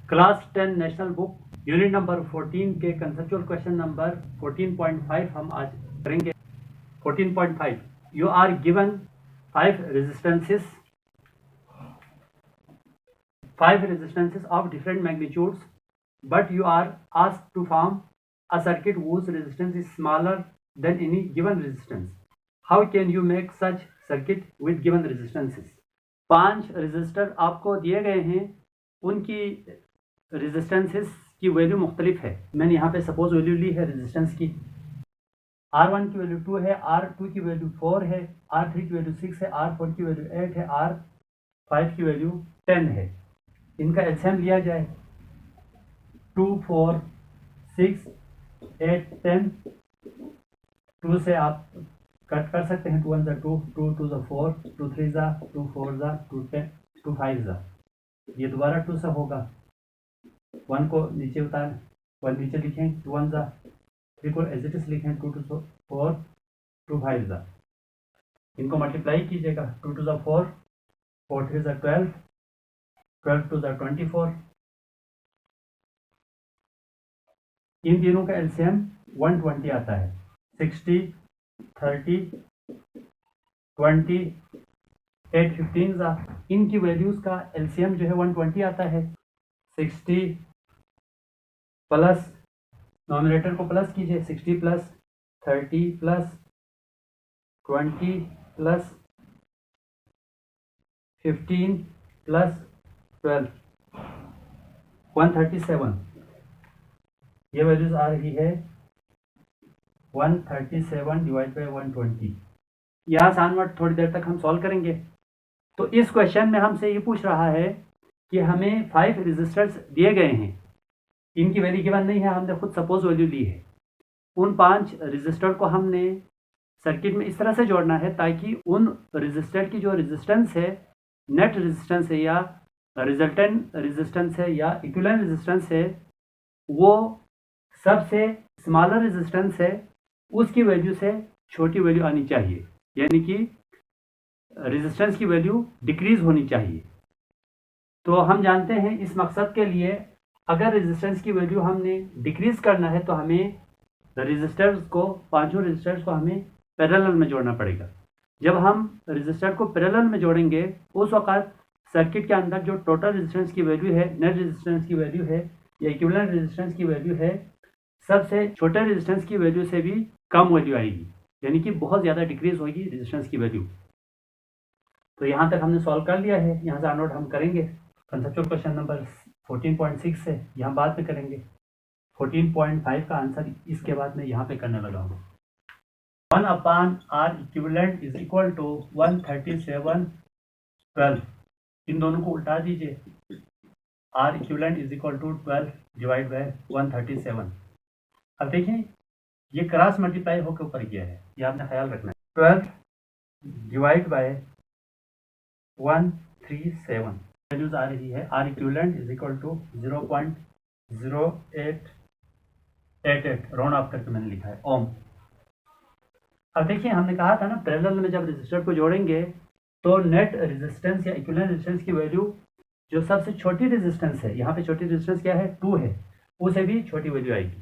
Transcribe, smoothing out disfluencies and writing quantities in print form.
Class 10 national book unit number 14 के conceptual question number 14.5 हम आज करेंगे। 14.5 you are given 5 resistances of different magnitudes, but you are asked to form a circuit whose resistance is smaller than any given resistance. How can you make such circuit with given resistances? 5 resistor आपको दिए गए हैं, उनकी resistances की value मुख्तलिफ है। मैंने यहाँ पे सपोज वैल्यू ली है रेजिस्टेंस की। R1 की वैल्यू 2 है, R2 की वैल्यू 4 है, R3 की वैल्यू 6 है, R4 की वैल्यू 8 है, R5 की वैल्यू 10 है। इनका एलसीएम लिया जाए 2 4 6 8 10। 2 से आप कट कर सकते हैं, 2 1 2 2 2 4 2 3 2 4 2 10 2 5 ये दोबारा 2 से होगा। 1 को नीचे उतार 1 नीचे लिखें, 2 1 3 को एज इट इज लिखें, 2 2 4 2 5 इनको मल्टीप्लाई कीजिएगा। 2 2 4 4 3 12 12 2 24। इन तीनों का एलसीएम 120 आता है। 60 30 20 8 15 इनकी वैल्यूज का एलसीएम जो है 120 आता है। 60 प्लस नॉमिनेटर को प्लस कीजिए, 60 प्लस 30 प्लस 20 प्लस 15 प्लस 12 137। ये वैल्यूज आ रही है 137 डिवाइड बाई 120। यहाँ सानवर्ड थोड़ी देर तक हम सॉल्व करेंगे। तो इस क्वेश्चन में हमसे ये पूछ रहा है कि हमें 5 रेजिस्टर्स दिए गए हैं, इनकी वैल्यू गिवन नहीं है, हमने खुद सपोज वैल्यू ली है। उन 5 रेजिस्टर को हमने सर्किट में इस तरह से जोड़ना है ताकि उन रेजिस्टर की जो रेजिस्टेंस है, नेट रेजिस्टेंस है या रिजल्टेंट रेजिस्टेंस है या इक्विवेलेंट रेजिस्टेंस है, वो सबसे स्मॉलर रेजिस्टेंस है उसकी वैल्यू से छोटी वैल्यू आनी चाहिए, यानी कि रेजिस्टेंस की वैल्यू डिक्रीज होनी चाहिए। तो हम जानते हैं इस मकसद के लिए अगर रेजिस्टेंस की वैल्यू हमने डिक्रीज करना है तो हमें रेजिस्टर्स को, पांचों रेजिस्टर्स को हमें पैरेलल में जोड़ना पड़ेगा। जब हम रेजिस्टर को पैरेलल में जोड़ेंगे उस वक्त सर्किट के अंदर जो टोटल रेजिस्टेंस की वैल्यू है, नेट रेजिस्टेंस की वैल्यू है या इक्विवेलेंट रेजिस्टेंस की वैल्यू है, सबसे छोटे रेजिस्टेंस की वैल्यू से भी कम वैल्यू आएगी, यानी कि बहुत ज़्यादा डिक्रीज होगी रेजिस्टेंस की वैल्यू। तो यहाँ तक हमने सॉल्व कर लिया है। यहाँ से आनोट हम करेंगे कंसेप्चुअल क्वेश्चन नंबर 14.6 से, यहाँ बाद में करेंगे। 14.5 का आंसर इसके बाद में यहाँ पे करने लगा हूँ। 1/R equivalent is equal to 137 12। इन दोनों को उल्टा दीजिए। R equivalent is equal to 12 divide by 137। अब देखें ये क्रॉस मल्टीप्लाई होकर ऊपर गया है, ये आपने ख्याल रखना है। 12 डिवाइड बाय 137 वैल्यूज आ रही है। R equivalent is equal to 0.0888 round off करके मैंने लिखा है ओम। अब देखिए हमने कहा था ना पैरेलल में जब रेजिस्टर को जोड़ेंगे तो नेट रेजिस्टेंस या इक्विवेलेंट रेजिस्टेंस की वैल्यू जो सबसे छोटी रेजिस्टेंस है, यहाँ पे छोटी रेजिस्टेंस क्या है 2 है, उसे भी छोटी वैल्यू आएगी।